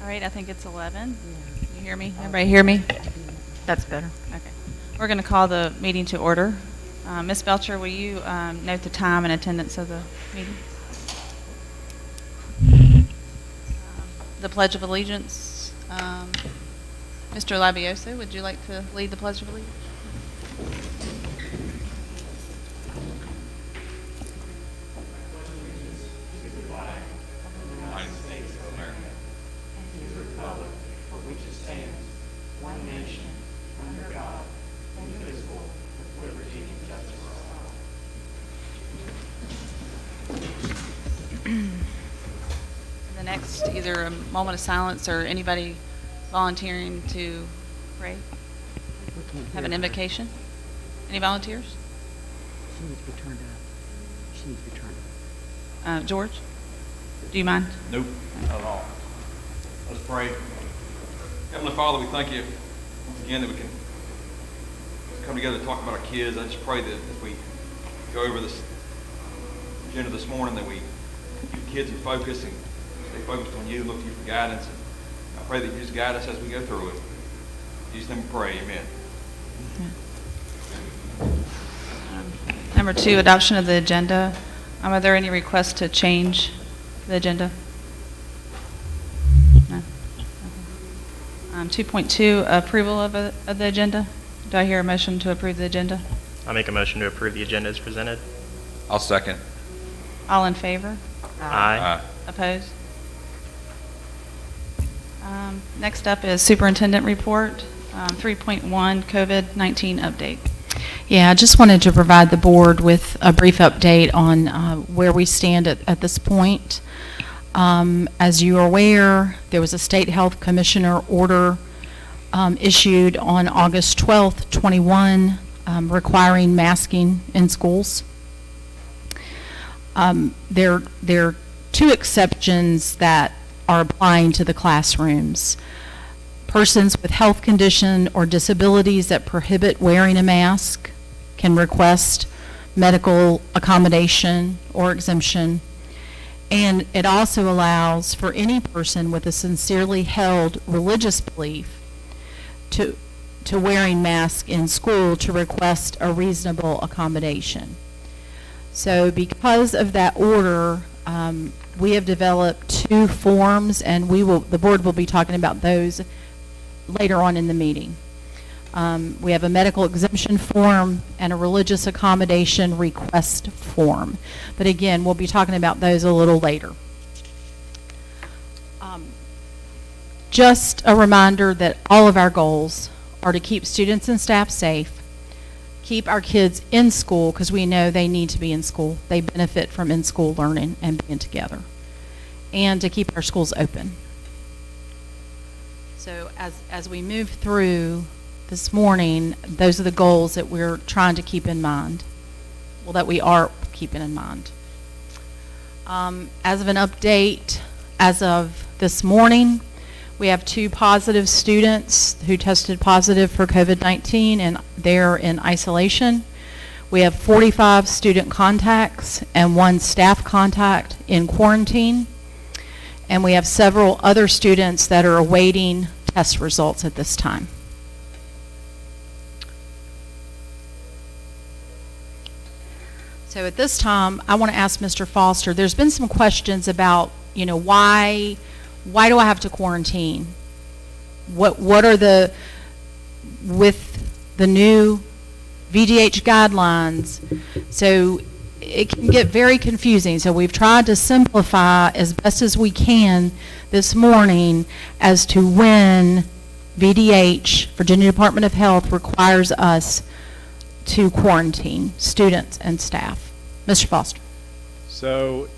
All right, I think it's 11. You hear me? Everybody hear me? That's better. Okay. We're going to call the meeting to order. Ms. Belcher, will you note the time and attendance of the meeting? The Pledge of Allegiance. Mr. Labioso, would you like to lead the Pledge of Allegiance? United States of America and the republic for which it stands, one nation, under God, indivisible, with liberty and justice for all. The next, either a moment of silence or anybody volunteering to pray. Have an invocation. Any volunteers? She needs to be turned up. She needs to be turned up. George, do you mind? Nope, not at all. Let's pray. Heavenly Father, we thank you once again that we can come together to talk about our kids. I just pray that as we go over this agenda this morning, that we keep kids in focus and stay focused on you, look to you for guidance. And I pray that you just guide us as we go through it. In Jesus' name we pray, amen. Number 2, adoption of the agenda. Are there any requests to change the agenda? No. 2.2, approval of the agenda. Do I hear a motion to approve the agenda? I'll make a motion to approve the agenda as presented. I'll second. All in favor? Aye. Opposed? Next up is superintendent report. 3.1, COVID-19 update. Yeah, I just wanted to provide the board with a brief update on where we stand at this point. As you are aware, there was a state health commissioner order issued on August 12th, 21, requiring masking in schools. There are 2 exceptions that are applying to the classrooms. Persons with health condition or disabilities that prohibit wearing a mask can request medical accommodation or exemption. And it also allows for any person with a sincerely held religious belief to wearing masks in school to request a reasonable accommodation. So because of that order, we have developed 2 forms, and the board will be talking about those later on in the meeting. We have a medical exemption form and a religious accommodation request form. But again, we'll be talking about those a little later. Just a reminder that all of our goals are to keep students and staff safe, keep our kids in school because we know they need to be in school. They benefit from in-school learning and being together, and to keep our schools open. So as we move through this morning, those are the goals that we're trying to keep in mind, well, that we are keeping in mind. As of an update, as of this morning, we have 2 positive students who tested positive for COVID-19, and they're in isolation. We have 45 student contacts and 1 staff contact in quarantine. And we have several other students that are awaiting test results at this time. So at this time, I want to ask Mr. Foster, there's been some questions about, why do I have to quarantine? What are with the new VDH guidelines? So it can get very confusing. So we've tried to simplify as best as we can this morning as to when VDH, Virginia Department of Health, requires us to quarantine students and staff. Mr. Foster. So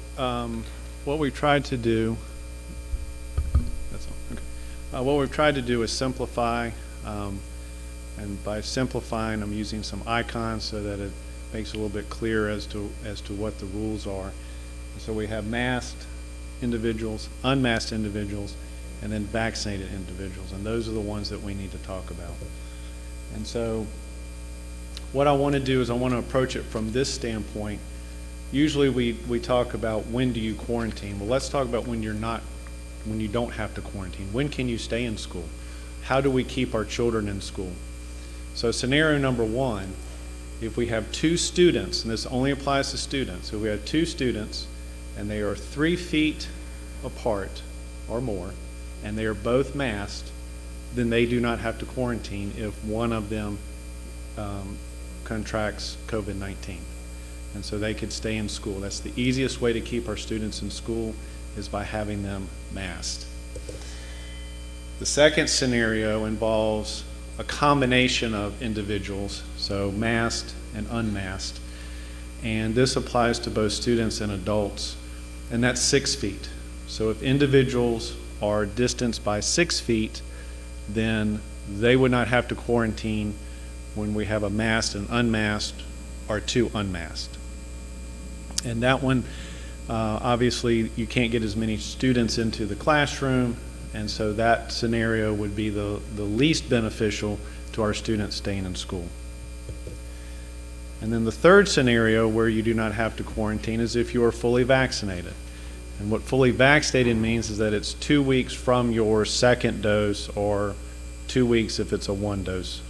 what we've tried to do, what we've tried to do is simplify, and by simplifying, I'm using some icons so that it makes it a little bit clearer as to what the rules are. So we have masked individuals, unmasked individuals, and then vaccinated individuals, and those are the ones that we need to talk about. And so what I want to do is I want to approach it from this standpoint. Usually we talk about when do you quarantine. Well, let's talk about when you're not when you don't have to quarantine? When can you stay in school? How do we keep our children in school? So scenario number one, if we have two students, and this only applies to students, if we have two students and they are 3 feet apart or more, and they are both masked, then they do not have to quarantine if one of them contracts COVID-19. And so they could stay in school. That's the easiest way to keep our students in school, is by having them masked. The second scenario involves a combination of individuals, so masked and unmasked. And this applies to both students and adults, and that's 6 feet. So if individuals are distanced by 6 feet, then they would not have to quarantine when we have a masked and unmasked or two unmasked. And that one, obviously, you can't get as many students into the classroom, and so that scenario would be the least beneficial to our students staying in school. And then the third scenario where you do not have to quarantine is if you are fully vaccinated. And what fully vaccinated means is that it's 2 weeks from your second dose, or 2 weeks if it's a 1 dose,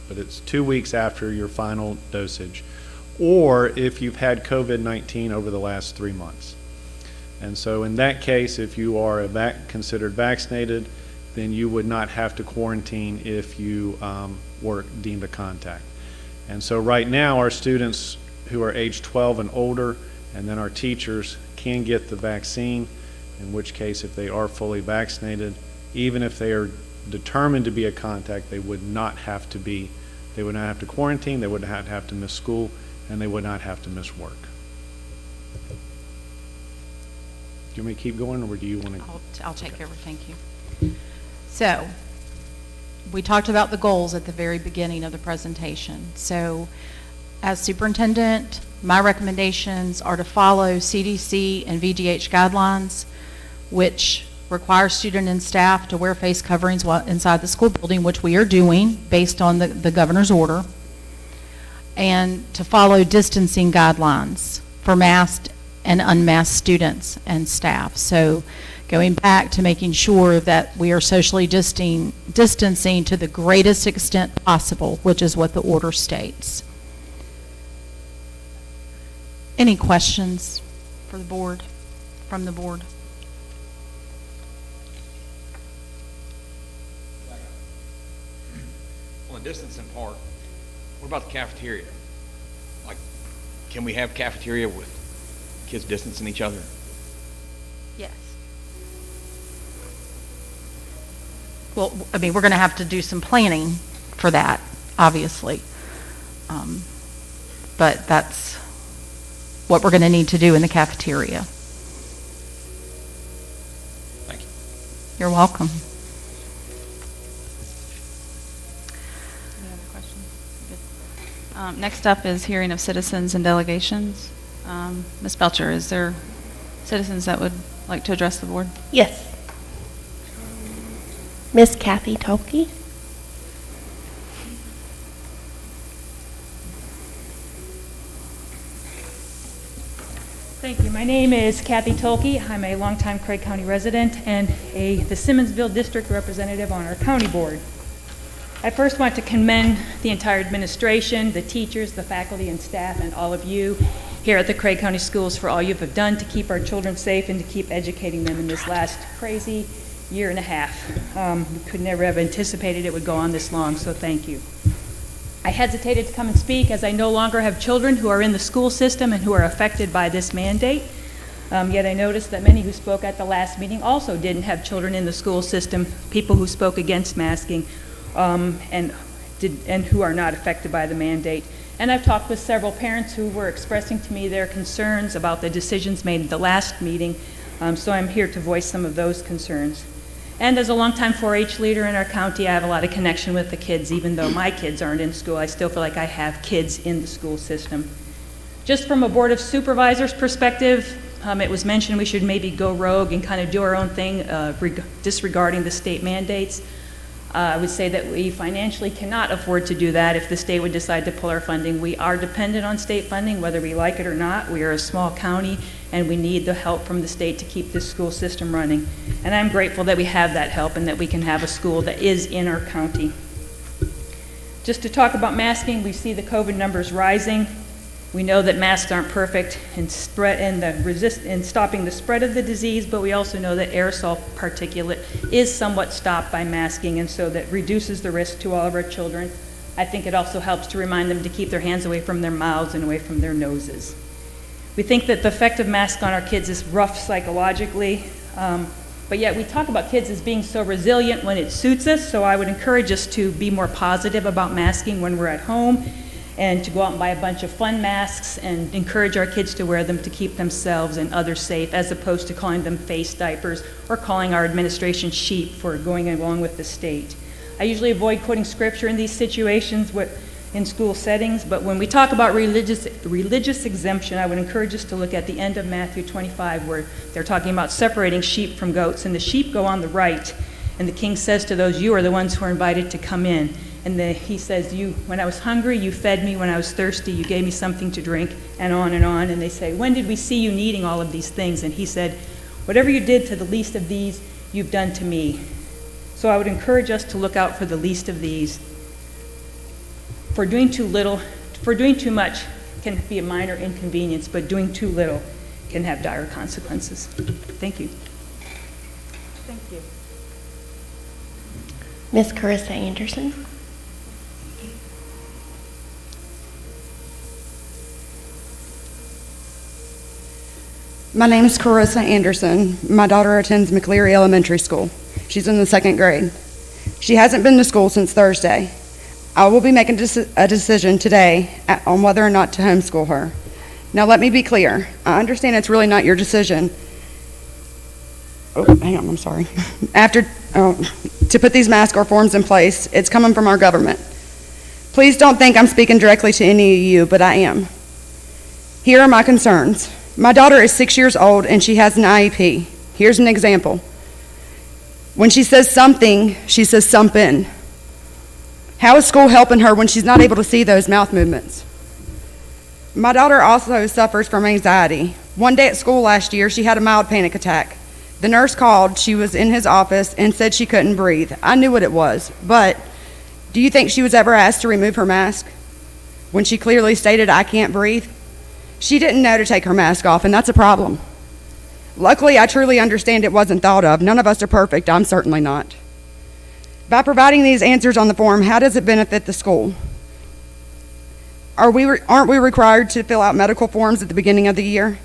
but it's 2 weeks after your final dosage, or if you've had COVID-19 over the last 3 months. And so in that case, if you are considered vaccinated, then you would not have to quarantine if you were deemed a contact. And so right now, our students who are age 12 and older, and then our teachers, can get the vaccine, in which case if they are fully vaccinated, even if they are determined to be a contact, they would not have to quarantine, they would not have to miss school, and they would not have to miss work. Do you want me to keep going, or do you want to? I'll take over, thank you. So, we talked about the goals at the very beginning of the presentation. So, as superintendent, my recommendations are to follow CDC and VGH guidelines, which require student and staff to wear face coverings while inside the school building, which we are doing based on the governor's order, and to follow distancing guidelines for masked and unmasked students and staff. So going back to making sure that we are socially distancing to the greatest extent possible, which is what the order states. Any questions for the board, from the board? On the distancing part, what about the cafeteria? Like, can we have cafeteria with kids distancing each other? Yes. Well, I mean, we're going to have to do some planning for that, obviously. But that's what we're going to need to do in the cafeteria. Thank you. You're welcome. Any other questions? Good. Next up is hearing of citizens and delegations. Ms. Belcher, is there citizens that would like to address the board? Yes. Miss Kathy Tolke. Thank you. My name is Kathy Tolke. I'm a longtime Craig County resident and the Simmonsville District representative on our county board. I first want to commend the entire administration, the teachers, the faculty and staff, and all of you here at the Craig County Schools for all you have done to keep our children safe and to keep educating them in this last crazy year and a half. We could never have anticipated it would go on this long, so thank you. I hesitated to come and speak as I no longer have children who are in the school system and who are affected by this mandate. Yet I noticed that many who spoke at the last meeting also didn't have children in the school system, people who spoke against masking and who are not affected by the mandate. And I've talked with several parents who were expressing to me their concerns about the decisions made at the last meeting, so I'm here to voice some of those concerns. And as a longtime 4-H leader in our county, I have a lot of connection with the kids. Even though my kids aren't in school, I still feel like I have kids in the school system. Just from a Board of Supervisors perspective, it was mentioned we should maybe go rogue and kind of do our own thing, disregarding the state mandates. I would say that we financially cannot afford to do that if the state would decide to pull our funding. We are dependent on state funding, whether we like it or not. We are a small county, and we need the help from the state to keep this school system running. And I'm grateful that we have that help and that we can have a school that is in our county. Just to talk about masking, we see the COVID numbers rising. We know that masks aren't perfect in stopping the spread of the disease, but we also know that aerosol particulate is somewhat stopped by masking, and so that reduces the risk to all of our children. I think it also helps to remind them to keep their hands away from their mouths and away from their noses. We think that the effect of masks on our kids is rough psychologically, but yet we talk about kids as being so resilient when it suits us, so I would encourage us to be more positive about masking when we're at home, and to go out and buy a bunch of fun masks and encourage our kids to wear them to keep themselves and others safe, as opposed to calling them face diapers or calling our administration sheep for going along with the state. I usually avoid quoting scripture in these situations in school settings, but when we talk about religious exemption, I would encourage us to look at the end of Matthew 25, where they're talking about separating sheep from goats, and the sheep go on the right, and the king says to those, "You are the ones who are invited to come in." And he says, "When I was hungry, you fed me. When I was thirsty, you gave me something to drink," and on and on. And they say, "When did we see you needing all of these things?" And he said, "Whatever you did to the least of these, you've done to me." So I would encourage us to look out for the least of these. For doing too much can be a minor inconvenience, but doing too little can have dire consequences. Thank you. Thank you. Ms. Carissa Anderson. My name is Carissa Anderson. My daughter attends McLeary Elementary School. She's in the 2nd grade. She hasn't been to school since Thursday. I will be making a decision today on whether or not to homeschool her. Now let me be clear. I understand it's really not your decision. Oh, hang on, I'm sorry. To put these mask or forms in place, it's coming from our government. Please don't think I'm speaking directly to any of you, but I am. Here are my concerns. My daughter is 6 years old and she has an IEP. Here's an example. When she says something, she says something. How is school helping her when she's not able to see those mouth movements? My daughter also suffers from anxiety. One day at school last year, she had a mild panic attack. The nurse called, she was in his office, and said she couldn't breathe. I knew what it was, but do you think she was ever asked to remove her mask when she clearly stated, "I can't breathe"? She didn't know to take her mask off, and that's a problem. Luckily, I truly understand it wasn't thought of. None of us are perfect. I'm certainly not. By providing these answers on the form, how does it benefit the school? Aren't we required to fill out medical forms at the beginning of the year?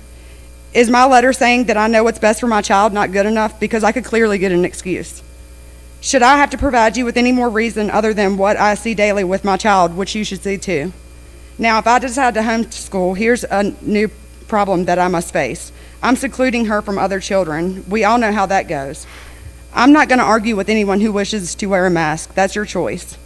Is my letter saying that I know what's best for my child not good enough? Because I could clearly get an excuse. Should I have to provide you with any more reason other than what I see daily with my child, which you should see too? Now, if I decide to homeschool, here's a new problem that I must face. I'm secluding her from other children. We all know how that goes. I'm not going to argue with anyone who wishes to wear a mask. That's your choice.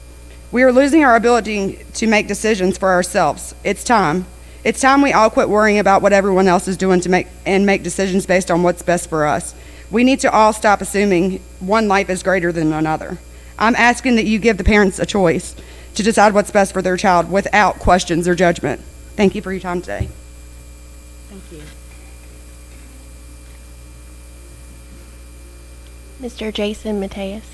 We are losing our ability to make decisions for ourselves. It's time. It's time we all quit worrying about what everyone else is doing and make decisions based on what's best for us. We need to all stop assuming one life is greater than another. I'm asking that you give the parents a choice to decide what's best for their child without questions or judgment. Thank you for your time today. Thank you. Mr. Jason Mateus.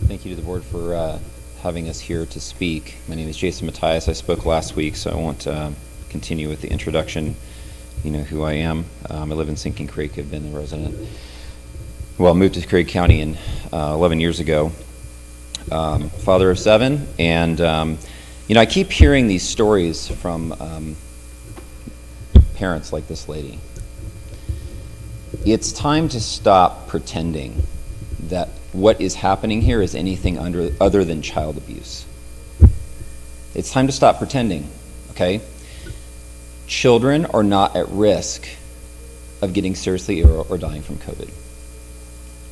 Thank you to the board for having us here to speak. My name is Jason Mateus. I spoke last week, so I won't continue with the introduction. You know who I am. I live in Sinking Creek. I've been a resident. Well, moved to Craig County 11 years ago. Father of 7, and I keep hearing these stories from parents like this lady. It's time to stop pretending that what is happening here is anything other than child abuse. It's time to stop pretending, okay? Children are not at risk of getting seriously ill or dying from COVID.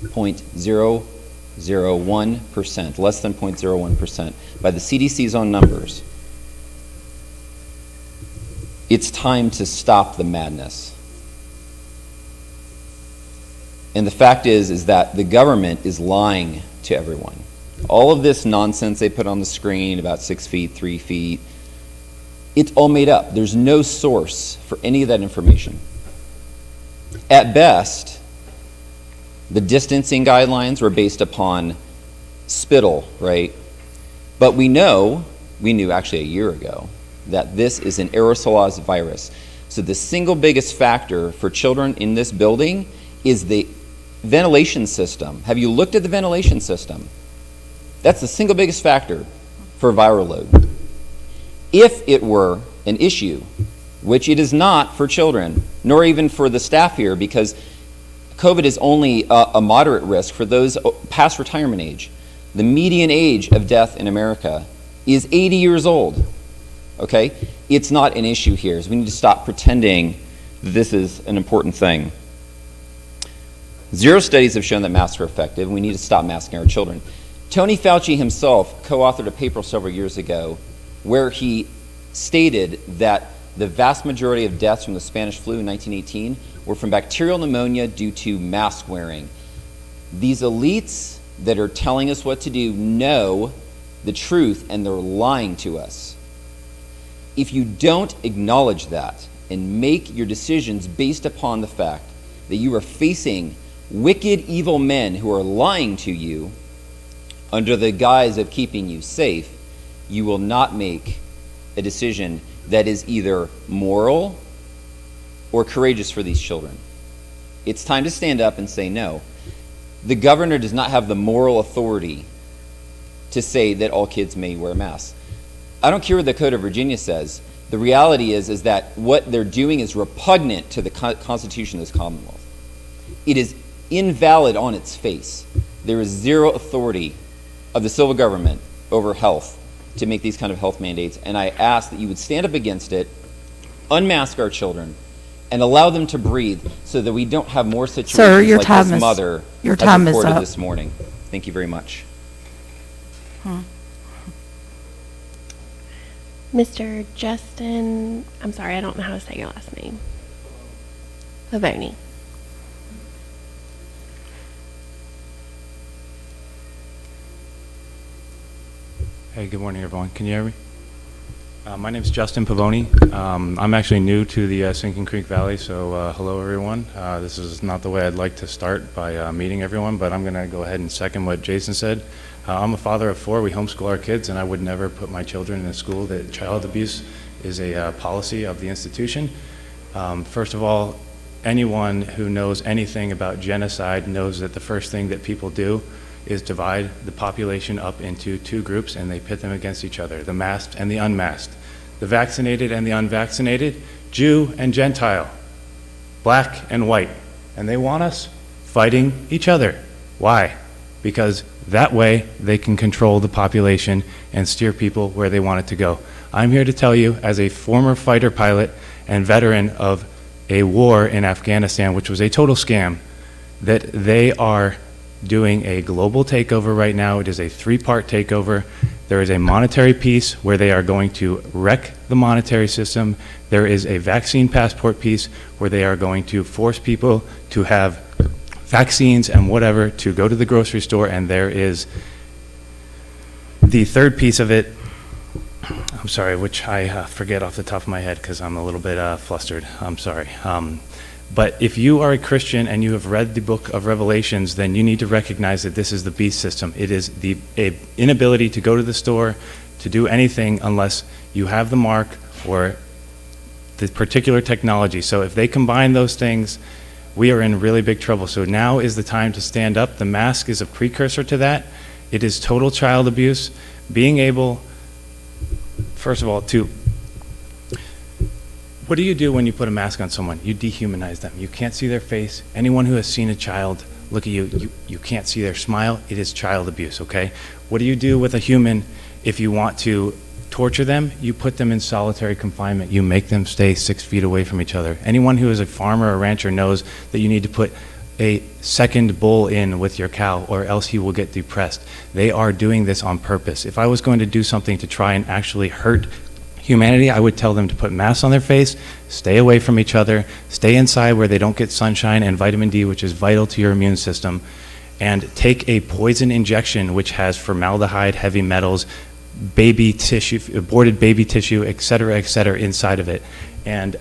0.001%, less than 0.01% by the CDC's own numbers. It's time to stop the madness. And the fact is that the government is lying to everyone. All of this nonsense they put on the screen about 6 feet, 3 feet, it's all made up. There's no source for any of that information. At best, the distancing guidelines were based upon spittle, right? But we knew actually a year ago, that this is an aerosolized virus. So the single biggest factor for children in this building is the ventilation system. Have you looked at the ventilation system? That's the single biggest factor for viral load. If it were an issue, which it is not for children, nor even for the staff here, because COVID is only a moderate risk for those past retirement age. The median age of death in America is 80 years old, okay? It's not an issue here, so we need to stop pretending that this is an important thing. 0 studies have shown that masks are effective, and we need to stop masking our children. Tony Fauci himself co-authored a paper several years ago where he stated that the vast majority of deaths from the Spanish flu in 1918 were from bacterial pneumonia due to mask wearing. These elites that are telling us what to do know the truth, and they're lying to us. If you don't acknowledge that and make your decisions based upon the fact that you are facing wicked, evil men who are lying to you under the guise of keeping you safe, you will not make a decision that is either moral or courageous for these children. It's time to stand up and say no. The governor does not have the moral authority to say that all kids may wear masks. I don't care what the Code of Virginia says. The reality is that what they're doing is repugnant to the Constitution of this Commonwealth. It is invalid on its face. There is zero authority of the civil government over health to make these kind of health mandates, and I ask that you would stand up against it, unmask our children, and allow them to breathe so that we don't have more situations Sir, your like time this is- mother your has time is reported up. this morning. Thank you very much. Mr. Justin, I'm sorry, I don't know how to say your last name. Pavoni. Hey, good morning, everyone. Can you hear me? My name is Justin Pavoni. I'm actually new to the Sinking Creek Valley, so hello, everyone. This is not the way I'd like to start by meeting everyone, but I'm going to go ahead and second what Jason said. I'm a father of 4. We homeschool our kids, and I would never put my children in a school that child abuse is a policy of the institution. First of all, anyone who knows anything about genocide knows that the first thing that people do is divide the population up into 2 groups, and they pit them against each other, the masked and the unmasked, the vaccinated and the unvaccinated, Jew and Gentile, black and white. And they want us fighting each other. Why? Because that way they can control the population and steer people where they want it to go. I'm here to tell you, as a former fighter pilot and veteran of a war in Afghanistan, which was a total scam, that they are doing a global takeover right now. It is a 3-part takeover. There is a monetary piece where they are going to wreck the monetary system. There is a vaccine passport piece where they are going to force people to have vaccines and whatever to go to the grocery store. And there is the third piece of it, I'm sorry, which I forget off the top of my head because I'm a little bit flustered. I'm sorry. But if you are a Christian and you have read the book of Revelations, then you need to recognize that this is the beast system. It is the inability to go to the store, to do anything unless you have the mark or the particular technology. So if they combine those things, we are in really big trouble. So now is the time to stand up. The mask is a precursor to that. It is total child abuse. Being able, first of all, to what do you do when you put a mask on someone? You dehumanize them. You can't see their face. Anyone who has seen a child look at you, you can't see their smile. It is child abuse, okay? What do you do with a human if you want to torture them? You put them in solitary confinement. You make them stay 6 feet away from each other. Anyone who is a farmer or rancher knows that you need to put a second bull in with your cow or else he will get depressed. They are doing this on purpose. If I was going to do something to try and actually hurt humanity, I would tell them to put masks on their face, stay away from each other, stay inside where they don't get sunshine and vitamin D, which is vital to your immune system, and take a poison injection which has formaldehyde, heavy metals, baby tissue, aborted baby tissue, et cetera, inside of it. And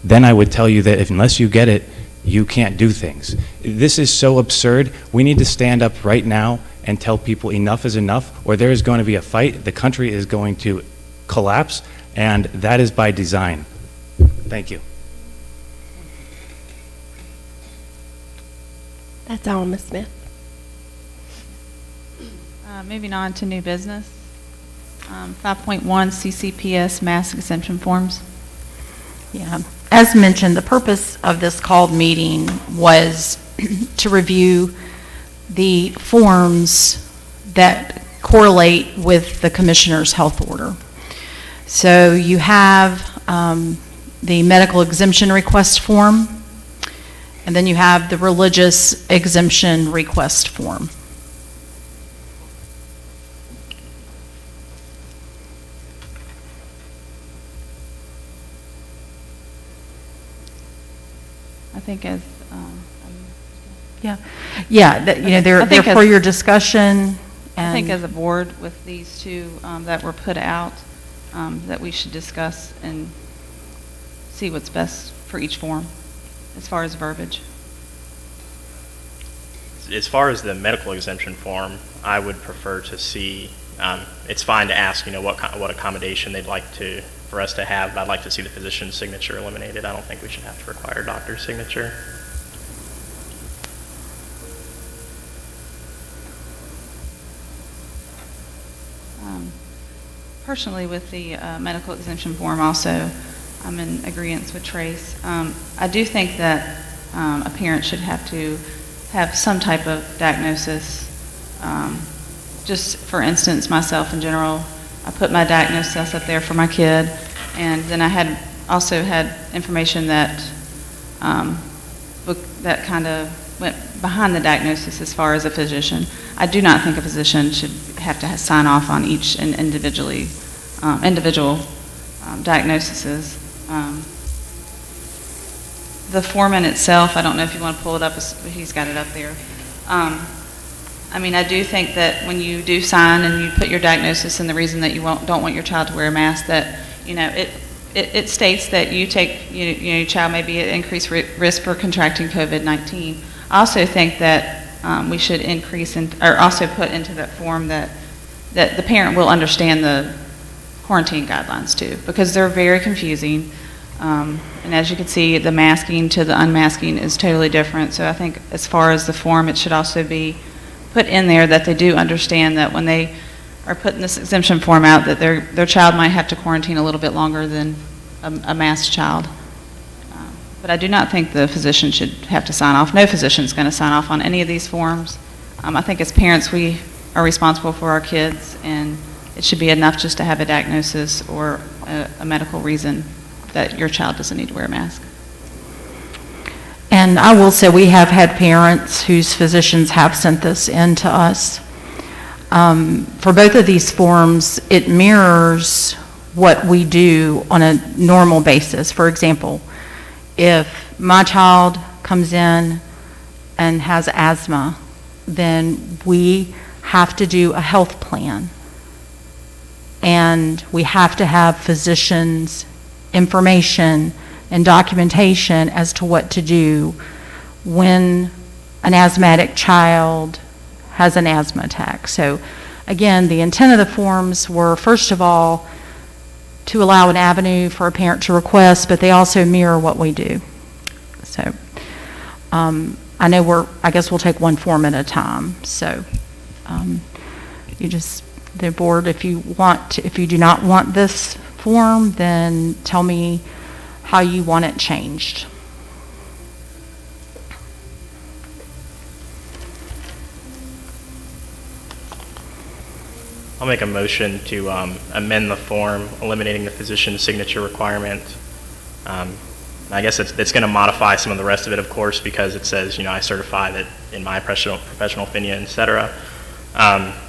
then I would tell you that if, unless you get it, you can't do things. This is so absurd. We need to stand up right now and tell people enough is enough, or there is going to be a fight. The country is going to collapse, and that is by design. Thank you. That's all, Ms. Smith. Moving on to new business. 5.1 CCPS mask exemption forms. Yeah, as mentioned, the purpose of this called meeting was to review the forms that correlate with the commissioner's health order. So you have the medical exemption request form, and then you have the religious exemption request form. I think as, Yeah, that, you know, I they're think for as- your discussion. I think as and- a board with these two that were put out, that we should discuss and see what's best for each form as far as verbiage. As far as the medical exemption form, I would prefer to see, it's fine to ask, you know, what accommodation they'd like for us to have, but I'd like to see the physician's signature eliminated. I don't think we should have to require a doctor's signature. Personally, with the medical exemption form also, I'm in agreement with Trace. I do think that a parent should have to have some type of diagnosis. Just for instance, myself in general, I put my diagnosis up there for my kid, and then I also had information that that kind of went behind the diagnosis as far as a physician. I do not think a physician should have to sign off on each individual diagnoses. The form in itself, I don't know if you want to pull it up, he's got it up there. I mean, I do think that when you do sign and you put your diagnosis and the reason that you don't want your child to wear a mask, that, you know, it states that you take, your child may be at increased risk for contracting COVID-19. I also think that we should increase or also put into that form that the parent will understand the quarantine guidelines too, because they're very confusing. And as you can see, the masking to the unmasking is totally different. So I think as far as the form, it should also be put in there that they do understand that when they are putting this exemption form out, that their child might have to quarantine a little bit longer than a masked child. But I do not think the physician should have to sign off. No physician is going to sign off on any of these forms. I think as parents, we are responsible for our kids, and it should be enough just to have a diagnosis or a medical reason that your child doesn't need to wear a mask. And I will say we have had parents whose physicians have sent this in to us. For both of these forms, it mirrors what we do on a normal basis. For example, if my child comes in and has asthma, then we have to do a health plan. And we have to have physicians' information and documentation as to what to do when an asthmatic child has an asthma attack. So again, the intent of the forms were, first of all, to allow an avenue for a parent to request, but they also mirror what we do. So I know I guess we'll take one form at a time. So the board, if you do not want this form, then tell me how you want it changed. I'll make a motion to amend the form, eliminating the physician's signature requirement. I guess it's going to modify some of the rest of it, of course, because it says, I certify that in my professional opinion, et cetera.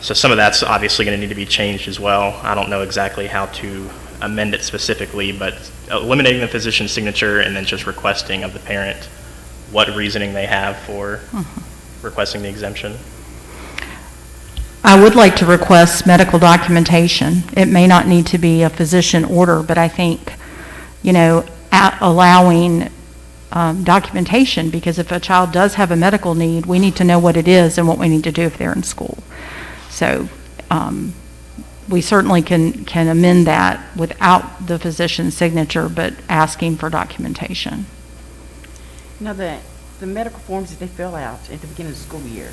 So some of that's obviously going to need to be changed as well. I don't know exactly how to amend it specifically, but eliminating the physician's signature and then just requesting of the parent what reasoning they have for requesting the exemption. I would like to request medical documentation. It may not need to be a physician order, but I think, allowing documentation, because if a child does have a medical need, we need to know what it is and what we need to do if they're in school. So we certainly can amend that without the physician's signature, but asking for documentation. Now, the medical forms that they fill out at the beginning of the school year,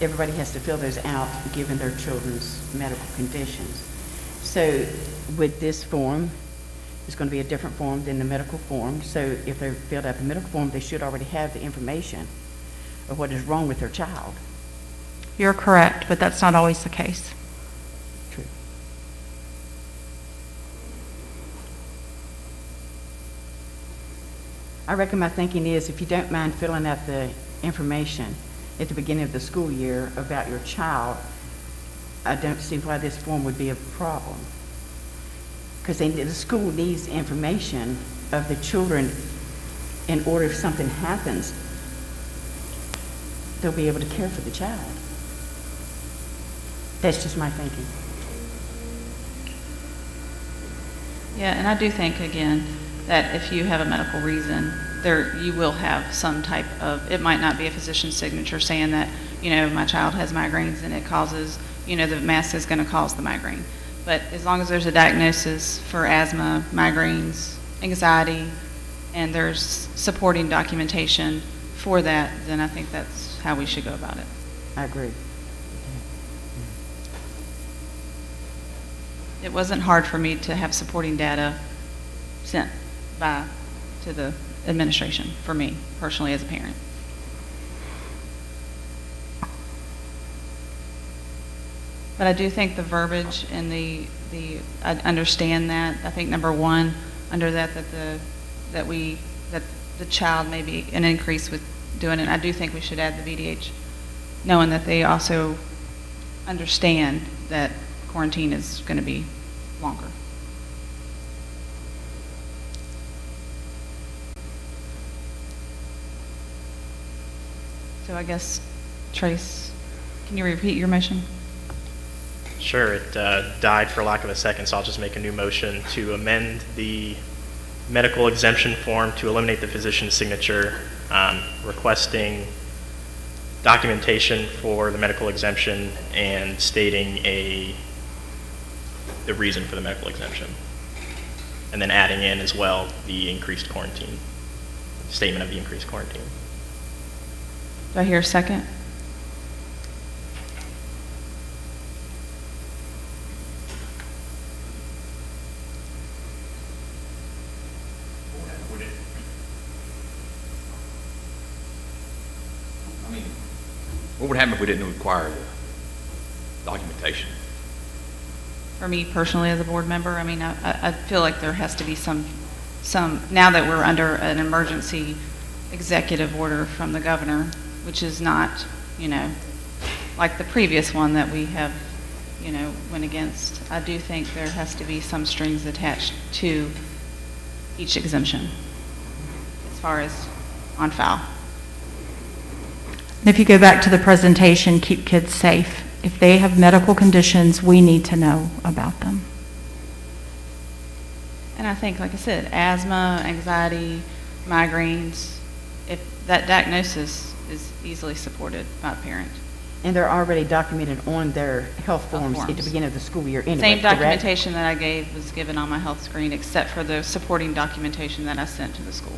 everybody has to fill those out given their children's medical conditions. So with this form, it's going to be a different form than the medical form. So if they filled out the medical form, they should already have the information of what is wrong with their child. You're correct, but that's not always the case. True. I reckon my thinking is, if you don't mind filling out the information at the beginning of the school year about your child, I don't see why this form would be a problem. Because the school needs information of the children in order if something happens, they'll be able to care for the child. That's just my thinking. Yeah, and I do think, again, that if you have a medical reason, you will have some type of, it might not be a physician's signature saying that, my child has migraines and it causes, the mask is going to cause the migraine. But as long as there's a diagnosis for asthma, migraines, anxiety, and there's supporting documentation for that, then I think that's how we should go about it. I agree. It wasn't hard for me to have supporting data sent to the administration, for me, personally, as a parent. But I do think the verbiage and I understand that. I think number one, under that the child may be an increase with doing it. I do think we should add the VDH, knowing that they also understand that quarantine is going to be longer. So I guess, Trace, can you repeat your motion? Sure, it died for lack of a second, so I'll just make a new motion to amend the medical exemption form to eliminate the physician's signature, requesting documentation for the medical exemption and stating the reason for the medical exemption. And then adding in as well the increased quarantine, statement of the increased quarantine. Do I hear a second? What would happen if we didn't require the documentation? For me personally, as a board member, I feel like there has to be some, now that we're under an emergency executive order from the governor, which is not, like the previous one that we have, went against. I do think there has to be some strings attached to each exemption as far as on file. And if you go back to the presentation, keep kids safe. If they have medical conditions, we need to know about them. And I think, like I said, asthma, anxiety, migraines, if that diagnosis is easily supported by a parent. And they're already documented on their health forms at the beginning of the school year anyway, Same correct? documentation that I gave was given on my health screen, except for the supporting documentation that I sent to the school.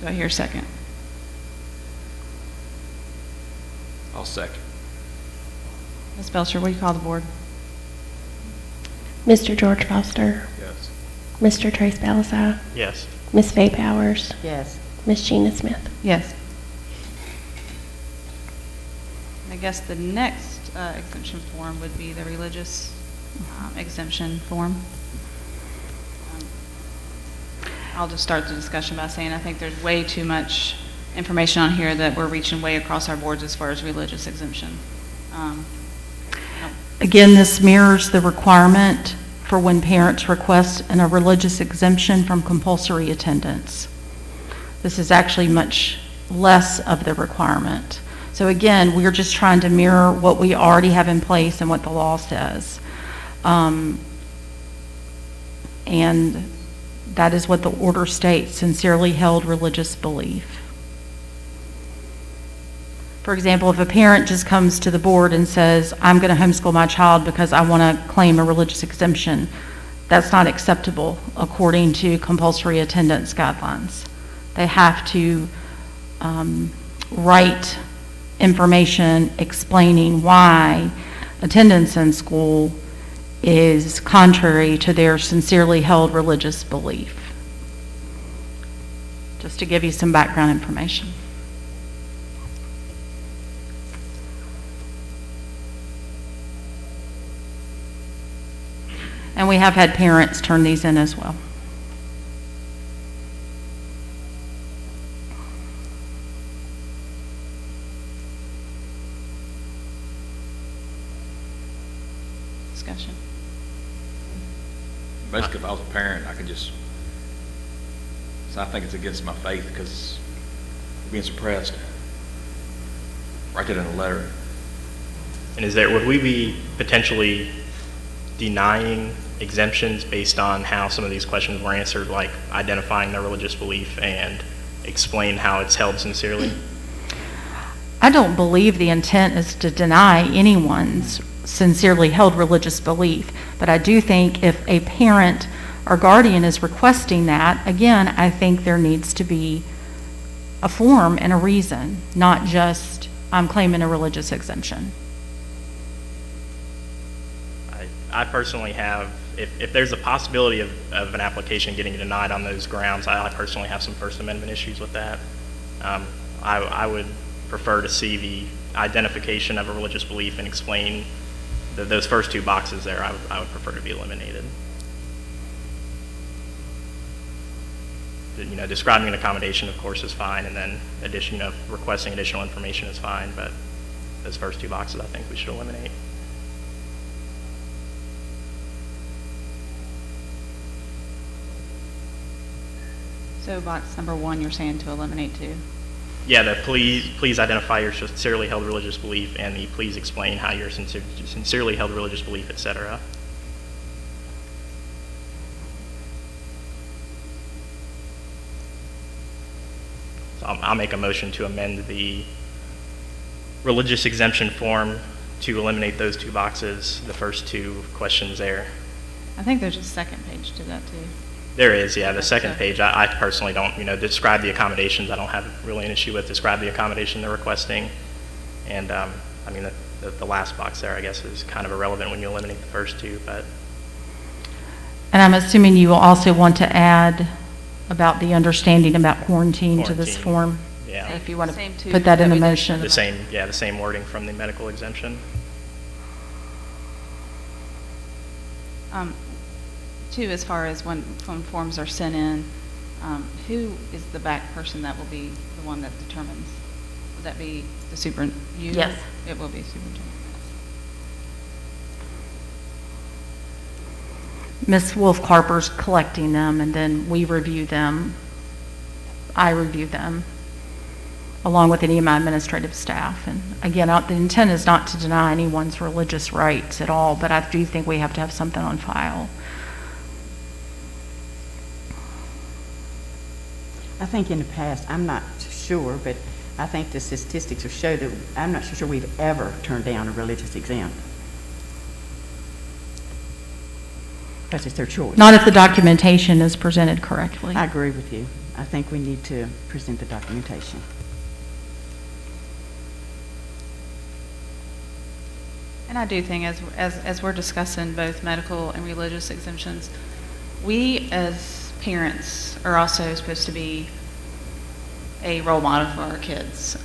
Do I hear a second? I'll second. Ms. Belcher, will you call the board? Mr. George Foster, Yes. Mr. Trace Balasai, Yes. Ms. Faye Powers, Yes. Ms. Gina Smith. Yes. I guess the next exemption form would be the religious exemption form. I'll just start the discussion by saying I think there's way too much information on here that we're reaching way across our boards as far as religious exemption. Again, this mirrors the requirement for when parents request a religious exemption from compulsory attendance. This is actually much less of the requirement. So again, we're just trying to mirror what we already have in place and what the law says. And that is what the order states, sincerely held religious belief. For example, if a parent just comes to the board and says, I'm going to homeschool my child because I want to claim a religious exemption, that's not acceptable according to compulsory attendance guidelines. They have to write information explaining why attendance in school is contrary to their sincerely held religious belief. Just to give you some background information. And we have had parents turn these in as well. Discussion. Basically, if I was a parent, I could just, so I think it's against my faith because we're being suppressed. Write it in a letter. And would we be potentially denying exemptions based on how some of these questions were answered, like identifying their religious belief and explain how it's held sincerely? I don't believe the intent is to deny anyone's sincerely held religious belief, but I do think if a parent or guardian is requesting that, again, I think there needs to be a form and a reason, not just I'm claiming a religious exemption. I personally have, if there's a possibility of an application getting denied on those grounds, I personally have some First Amendment issues with that. I would prefer to see the identification of a religious belief and explain those first two boxes there. I would prefer to be eliminated. You know, describing an accommodation, of course, is fine, and then requesting additional information is fine, but those first two boxes I think we should eliminate. So box number 1, you're saying to eliminate too? Yeah, the please identify your sincerely held religious belief, and the please explain how your sincerely held religious belief, etc. So I'll make a motion to amend the religious exemption form to eliminate those two boxes, the first two questions there. I think there's a second page to that too. There is, yeah, the second page. I personally don't, describe the accommodations. I don't have really an issue with describe the accommodation they're requesting. And, the last box there, I guess, is kind of irrelevant when you eliminate the first two, but. And I'm assuming you will also want to add about the understanding about quarantine to this form. Yeah. If you want Same to two put that in that the we did. motion. The same wording from the medical exemption. Two, as far as when forms are sent in, who is the back person that will be the one that determines? Would that be the superintendent? Yes. It will be superintendent. Ms. Wolf-Carper's collecting them, and then we review them. I review them, along with any of my administrative staff. And again, the intent is not to deny anyone's religious rights at all, but I do think we have to have something on file. I think in the past, I'm not sure, but I think the statistics will show that I'm not sure we've ever turned down a religious exam. Because it's their choice. Not if the documentation is presented correctly. I agree with you. I think we need to present the documentation. And I do think as we're discussing both medical and religious exemptions, we as parents are also supposed to be a role model for our kids.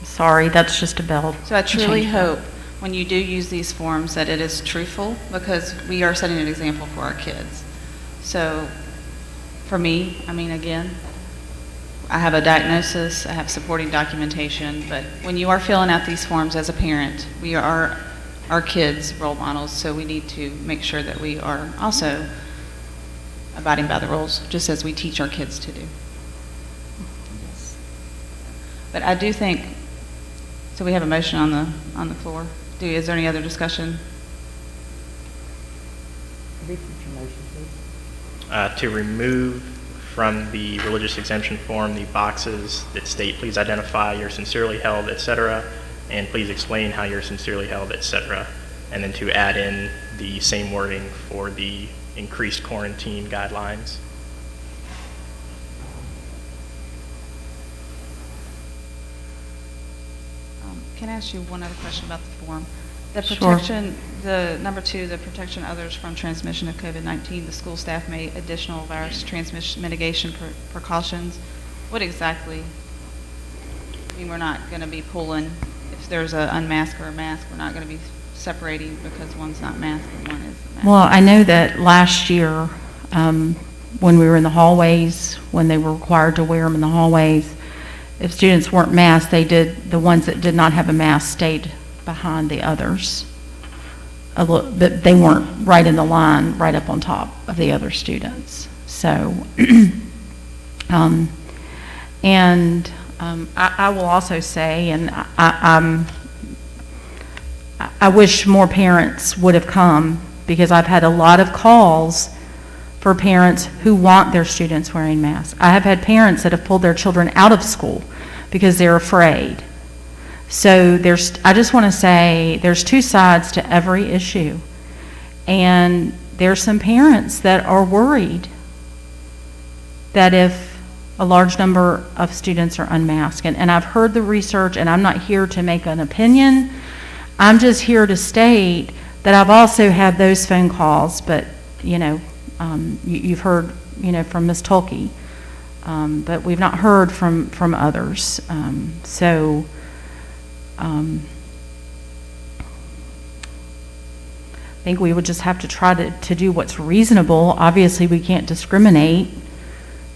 Sorry, that's just a bell. So I truly Change that. hope when you do use these forms that it is truthful, because we are setting an example for our kids. So for me, I mean, again, I have a diagnosis, I have supporting documentation, but when you are filling out these forms as a parent, we are our kids' role models, so we need to make sure that we are also abiding by the rules, just as we teach our kids to do. But I do think, so we have a motion on the floor. Is there any other discussion? Repeat your motion, please. To remove from the religious exemption form the boxes that state, please identify you're sincerely held, etc., and please explain how you're sincerely held, etc., and then to add in the same wording for the increased quarantine guidelines. Can I ask you one other question about the form? The Sure. protection, the number 2, the protection of others from transmission of COVID-19, the school staff made additional virus transmission mitigation precautions. What exactly? I mean, we're not going to be pulling, if there's an unmask or a mask, we're not going to be separating because one's not masked and one is masked. Well, I know that last year, when we were in the hallways, when they were required to wear them in the hallways, if students weren't masked, the ones that did not have a mask stayed behind the others. But they weren't right in the line, right up on top of the other students. So, I will also say, and I wish more parents would have come, because I've had a lot of calls for parents who want their students wearing masks. I have had parents that have pulled their children out of school because they're afraid. So I just want to say there's two sides to every issue. And there's some parents that are worried that if a large number of students are unmasked, and I've heard the research, and I'm not here to make an opinion, I'm just here to state that I've also had those phone calls, but, you've heard, from Ms. Tulkey, but we've not heard from others. I think we would just have to try to do what's reasonable. Obviously, we can't discriminate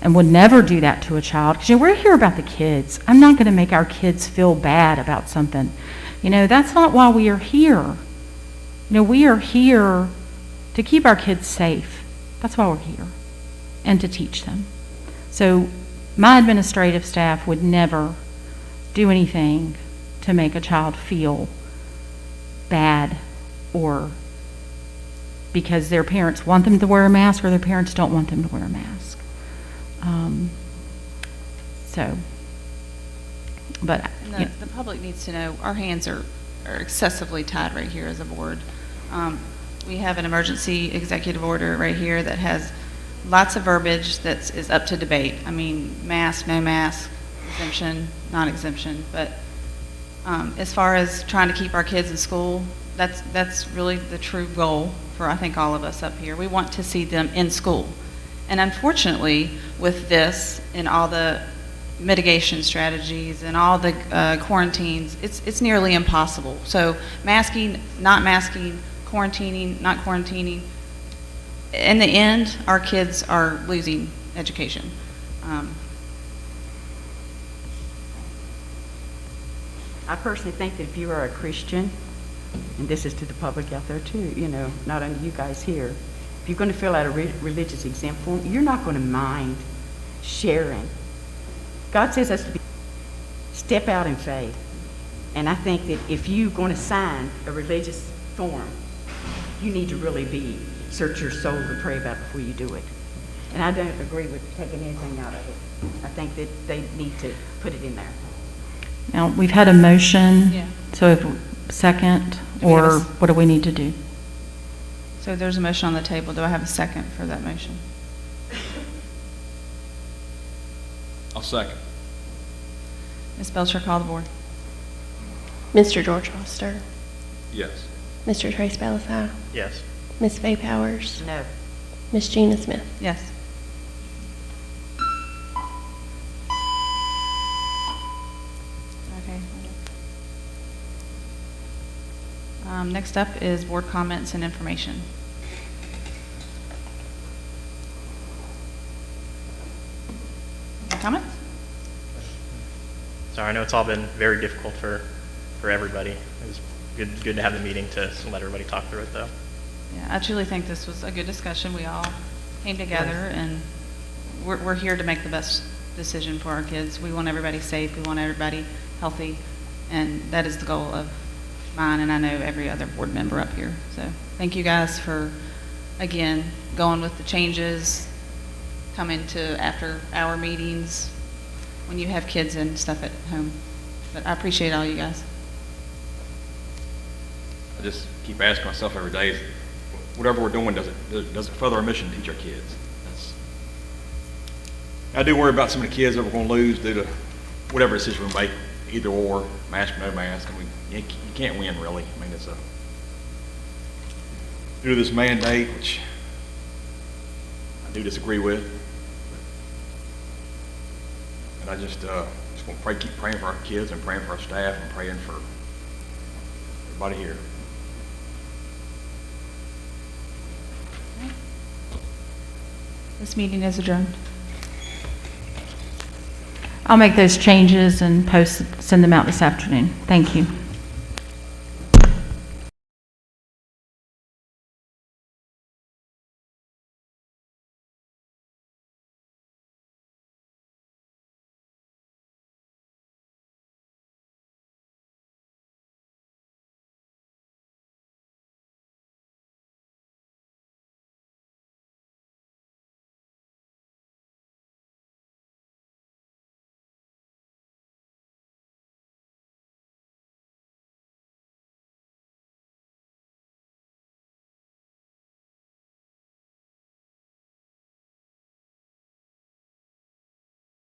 and would never do that to a child, because we're here about the kids. I'm not going to make our kids feel bad about something. That's not why we are here. We are here to keep our kids safe. That's why we're here, and to teach them. So my administrative staff would never do anything to make a child feel bad, or because their parents want them to wear a mask or their parents don't want them to wear a mask. But And the public needs to know our hands are excessively tied right here as a board. We have an emergency executive order right here that has lots of verbiage that is up to debate. I mean, mask, no mask, exemption, non-exemption. But as far as trying to keep our kids in school, that's really the true goal for, I think, all of us up here. We want to see them in school. And unfortunately, with this and all the mitigation strategies and all the quarantines, it's nearly impossible. So masking, not masking, quarantining, not quarantining, in the end, our kids are losing education. I personally think that if you are a Christian, and this is to the public out there too, not only you guys here, if you're going to fill out a religious exempt form, you're not going to mind sharing. God says us to step out in faith. And I think that if you're going to sign a religious form, you need to really search your soul to pray about before you do it. And I don't agree with taking anything out of it. I think that they need to put it in there. now, we've had a motion. Yeah. So if second, Do we have or what do we need to do? So there's a motion on the table. Do I have a second for that motion? I'll second. Ms. Belcher, call the board. Mr. George Foster, Yes. Mr. Trace Belisai, Yes. Ms. Faye Powers, No. Ms. Gina Smith. Yes. Okay. Next up is board comments and information. comments? Sorry, I know it's all been very difficult for everybody. It was good to have the meeting to let everybody talk through it, though. Yeah, I truly think this was a good discussion. We all came together, and we're here to make the best decision for our kids. We want everybody safe. We want everybody healthy, and that is the goal of mine, and I know every other board member up here. So thank you guys for, again, going with the changes, coming to after-hour meetings when you have kids and stuff at home. But I appreciate all you guys. I just keep asking myself every day, whatever we're doing, does it further our mission to teach our kids? I do worry about some of the kids that we're going to lose due to whatever decision we make, either or, mask or no mask. I mean, you can't win, really. I mean, it's due to this mandate, which I do disagree with. And I just want to keep praying for our kids and praying for our staff and praying for everybody here. This meeting is adjourned. I'll make those changes and send them out this afternoon. Thank you.